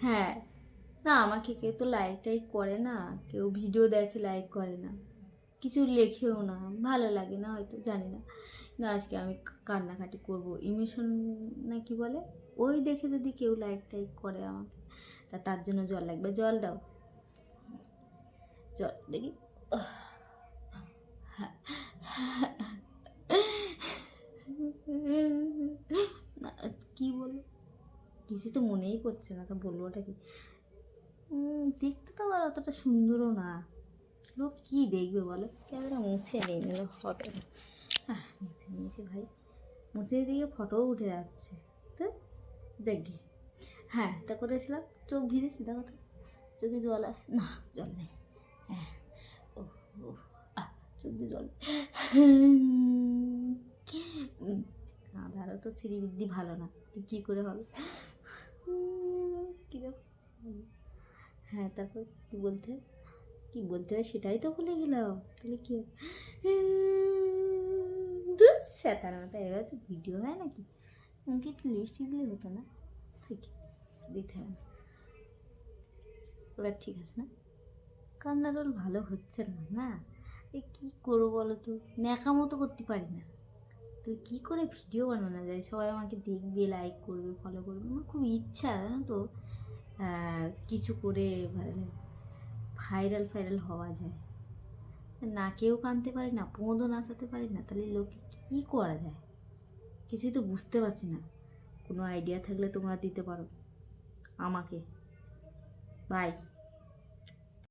হ্যাঁ, না আমাকে কেউ তো লাইক টাইক করে না, কেউ ভিডিও দেখে লাইক করে না, কিছু লেখেও না, ভালো লাগে না হয়তো, জানি না। না আজকে আমি কান্নাকাটি করবো, ইমোশন না কি বলে, ওই দেখে যদি কেউ লাইক টাইক করে আমাকে, তার জন্য জল লাগবে। জল দাও, জল দেখি। না, কি বলবো, কিছু তো মনেই পড়ছে না, তো বলবো ওটা কি। দেখতে তো আবার অতটা সুন্দরও না, লোক কী দেখবে বলো। ক্যামেরা মুছে নিয়ে নিলে হবে না। মুছে নিয়েছি ভাই, মুছে দিকে ফটোও উঠে যাচ্ছে তো। যাকে, হ্যাঁ তা কোথায় ছিলাম, চোখ ভিজেছি, দেখো তো চোখে জল আসছে না, জল নেই। হ্যাঁ, ও ও চোখ দিয়ে জল। কাঁদারও তো শ্রীবৃদ্ধি ভালো না, কী করে হবে। কীরকম, হ্যাঁ তারপর কী বলতে হয় সেটাই তো ভুলে গেলাম, তাহলে কী তার মতো এবার তো ভিডিও হয় নাকি, আমাকে একটু লিপস্টিক দিলে হতো না, ঠিক দিতে হবে না। এবার ঠিক আছে না, কান্নার রোল ভালো হচ্ছে না, না এ কী করবো বলো তো, ন্যাকামো তো করতে পারি না, তো কী করে ভিডিও বানানো যায়, সবাই আমাকে দেখবে, লাইক করবে, ফলো করবে। আমার খুব ইচ্ছা জানো তো, কিছু করে ভাইরাল ফাইরাল হওয়া যায়, না কেউ কানতে পারি না, পোঁদও নাচাতে পারি না, তাহলে লোকে কী করা যায়, কিছুই তো বুঝতে পারছি না। কোনো আইডিয়া থাকলে তোমরা দিতে পারো আমাকে। বাই।